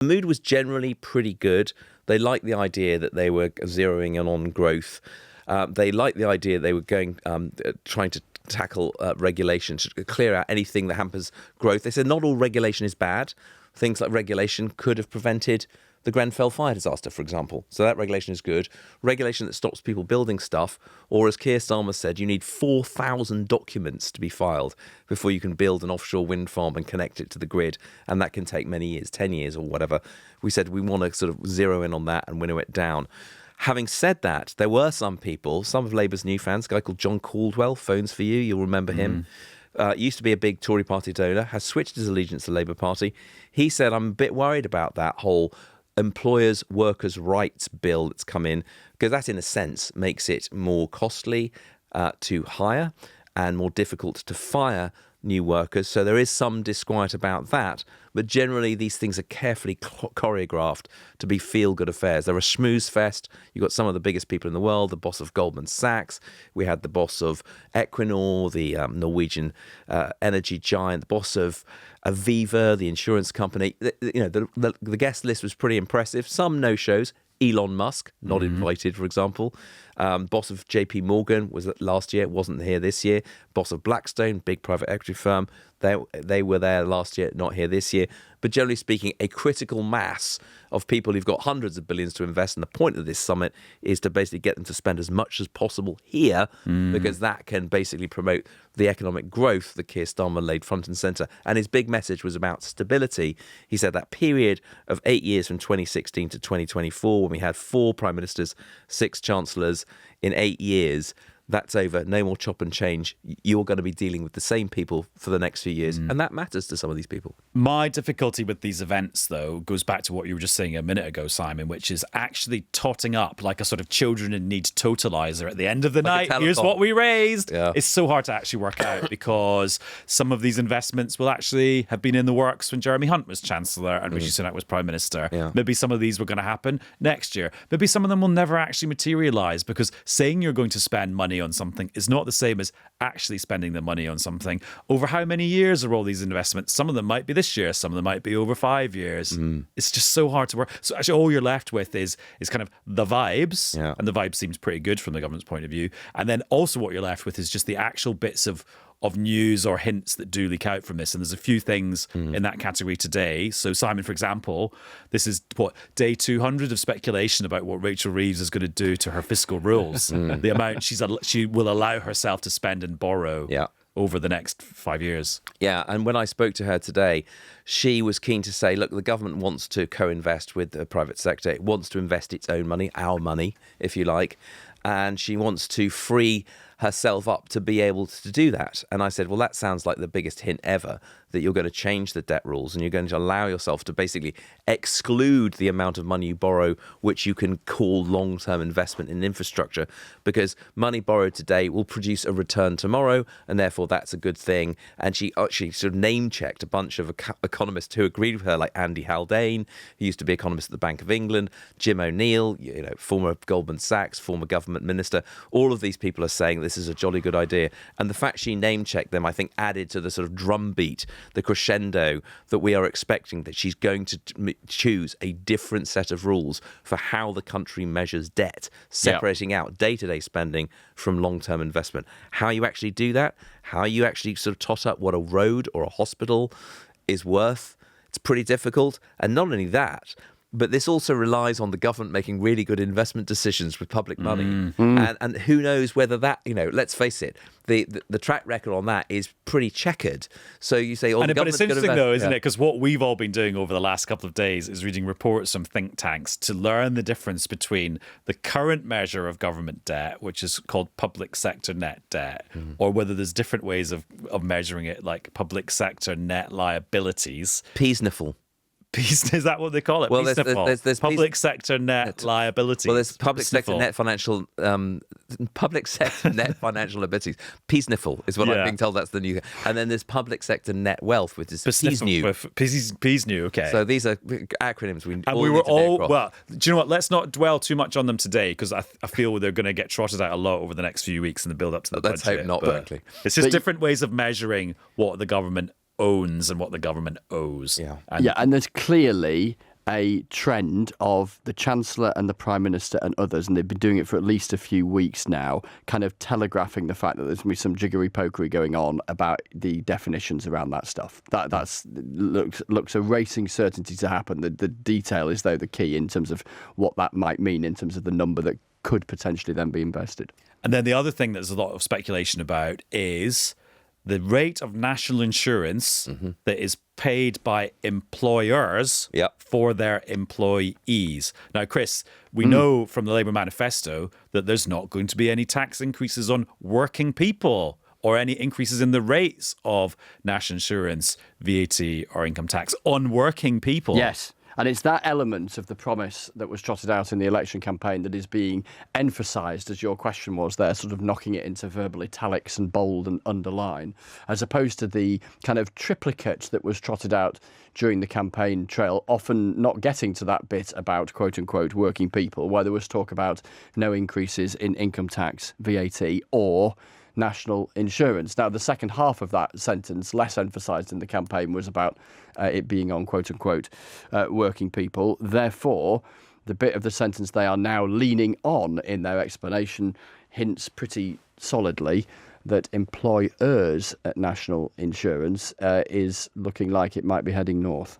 The mood was generally pretty good. They liked the idea that they were zeroing in on growth. They liked the idea they were trying to tackle regulation to clear out anything that hampers growth. They said not all regulation is bad. Things like regulation could have prevented the Grenfell fire disaster, for example. So that regulation is good. Regulation that stops people building stuff, or as Keir Starmer said, you need 4,000 documents to be filed before you can build an offshore wind farm and connect it to the grid. And that can take many years, 10 years or whatever. We said we want to sort of zero in on that and winnow it down. Having said that, there were some people, some of Labour's new fans, a guy called John Caldwell, Phones for You, you'll remember him. Used to be a big Tory party donor, has switched his allegiance to the Labour Party. He said, I'm a bit worried about that whole employers' workers' rights bill that's come in, because that, in a sense, makes it more costly to hire and more difficult to fire new workers. So there is some disquiet about that. But generally, these things are carefully choreographed to be feel-good affairs. They're a schmooze fest. You've got some of the biggest people in the world, the boss of Goldman Sachs. We had the boss of Equinor, the Norwegian energy giant, the boss of Aviva, the insurance company. The guest list was pretty impressive. Some no-shows. Elon Musk, not invited, for example. Boss of JP Morgan was last year, wasn't here this year. Boss of Blackstone, big private equity firm, they were there last year, not here this year. But generally speaking, a critical mass of people who've got hundreds of billions to invest. And the point of this summit is to basically get them to spend as much as possible here, because that can basically promote the economic growth that Keir Starmer laid front and centre. And his big message was about stability. He said that period of 8 years from 2016 to 2024, when we had 4 prime ministers, 6 chancellors in 8 years, that's over. No more chop and change. You're going to be dealing with the same people for the next few years. And that matters to some of these people. My difficulty with these events, though, goes back to what you were just saying a minute ago, Simon, which is actually totting up like a sort of children in need totalizer at the end of the night. Here's what we raised. Yeah. It's so hard to actually work out, because some of these investments will actually have been in the works when Jeremy Hunt was Chancellor and Rishi Sunak was Prime Minister. Yeah. Maybe some of these were going to happen next year. Maybe some of them will never actually materialise, because saying you're going to spend money on something is not the same as actually spending the money on something. Over how many years are all these investments? Some of them might be this year, some of them might be over 5 years. It's just so hard to work. So actually all you're left with is kind of the vibes, and the vibe seems pretty good from the government's point of view. And then also what you're left with is just the actual bits of news or hints that do leak out from this. And there's a few things in that category today. So Simon, for example, this is day 200 of speculation about what Rachel Reeves is going to do to her fiscal rules. The amount she will allow herself to spend and borrow over the next 5 years. Yeah, and when I spoke to her today, she was keen to say, look, the government wants to co-invest with the private sector. It wants to invest its own money, our money, if you like. And she wants to free herself up to be able to do that. And I said, well, that sounds like the biggest hint ever, that you're going to change the debt rules and you're going to allow yourself to basically exclude the amount of money you borrow, which you can call long-term investment in infrastructure, because money borrowed today will produce a return tomorrow, and therefore that's a good thing. And she actually sort of name-checked a bunch of economists who agreed with her, like Andy Haldane, who used to be economist at the Bank of England, Jim O'Neill, former Goldman Sachs, former government minister. All of these people are saying this is a jolly good idea. And the fact she name-checked them, I think, added to the sort of drumbeat, the crescendo that we are expecting, that she's going to choose a different set of rules for how the country measures debt, separating out day-to-day spending from long-term investment. How you actually do that, how you actually sort of tot up what a road or a hospital is worth, it's pretty difficult. And not only that, but this also relies on the government making really good investment decisions with public money. And who knows whether that, let's face it, the track record on that is pretty checkered. So you say, but it's interesting though, isn't it? Because what we've all been doing over the last couple of days is reading reports from think tanks to learn the difference between the current measure of government debt, which is called public sector net debt, or whether there's different ways of measuring it, like public sector net liabilities. Peasniffle. Is that what they call it? Well, there's public sector net liabilities. Well, there's public sector net financial liabilities. Peasniffle is what I'm being told. That's the new. And then there's public sector net wealth, which is Peasnew. Peasnew. Okay. So these are acronyms we were all well. Do you know what? Let's not dwell too much on them today, because I feel they're going to get trotted out a lot over the next few weeks in the build up to the budget. Let's hope not, frankly. It's just different ways of measuring what the government owns and what the government owes. And there's clearly a trend of the Chancellor and the Prime Minister and others, and they've been doing it for at least a few weeks now, kind of telegraphing the fact that there's going to be some jiggery-pokery going on about the definitions around that stuff. That's looks a racing certainty to happen. The detail is, though, the key in terms of what that might mean in terms of the number that could potentially then be invested. And then the other thing there's a lot of speculation about is the rate of national insurance that is paid by employers for their employees. Now, Chris, we know from the Labour manifesto that there's not going to be any tax increases on working people or any increases in the rates of national insurance, VAT or income tax on working people. Yes. And it's that element of the promise that was trotted out in the election campaign that is being emphasised, as your question was there, sort of knocking it into verbal italics and bold and underline, as opposed to the kind of triplicate that was trotted out during the campaign trail, often not getting to that bit about, quote-unquote, working people, where there was talk about no increases in income tax, VAT, or national insurance. Now, the second half of that sentence, less emphasised in the campaign, was about it being on, quote-unquote, working people. Therefore, the bit of the sentence they are now leaning on in their explanation hints pretty solidly that employers at national insurance is looking like it might be heading north.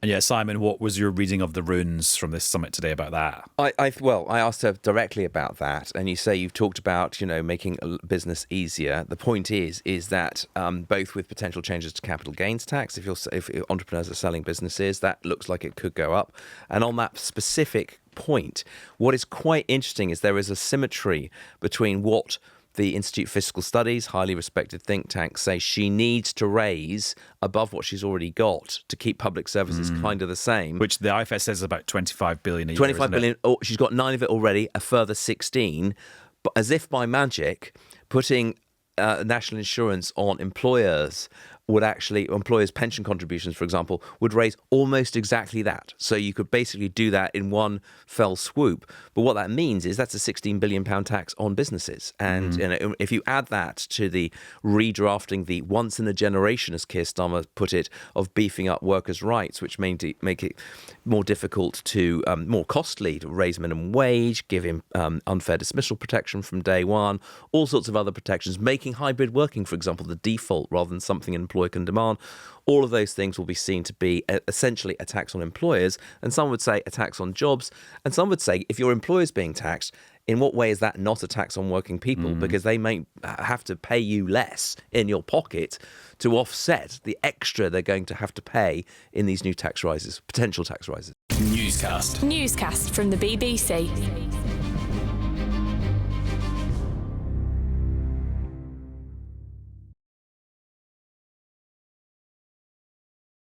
And yeah, Simon, what was your reading of the runes from this summit today about that? I asked her directly about that, and you say you've talked about, making business easier. The point is that both with potential changes to capital gains tax, if entrepreneurs are selling businesses, that looks like it could go up. And on that specific point, what is quite interesting is there is a symmetry between what the Institute for Fiscal Studies, highly respected think tank, say she needs to raise above what she's already got to keep public services kind of the same. Which the IFS says is about 25 billion a year. 25 billion. Oh, she's got 9 of it already, a further 16. But as if by magic, putting national insurance on employers pension contributions, for example, would raise almost exactly that. So you could basically do that in one fell swoop. But what that means is that's a £16 billion tax on businesses. And if you add that to the redrafting, the once in a generation, as Keir Starmer put it, of beefing up workers' rights, which make it more difficult to, more costly to raise minimum wage, give him unfair dismissal protection from day one, all sorts of other protections, making hybrid working, for example, the default rather than something an employer can demand. All of those things will be seen to be essentially a tax on employers, and some would say a tax on jobs, and some would say if your employer's being taxed, in what way is that not a tax on working people? Because they may have to pay you less in your pocket to offset the extra they're going to have to pay in these new tax rises, potential tax rises. Newscast from the BBC.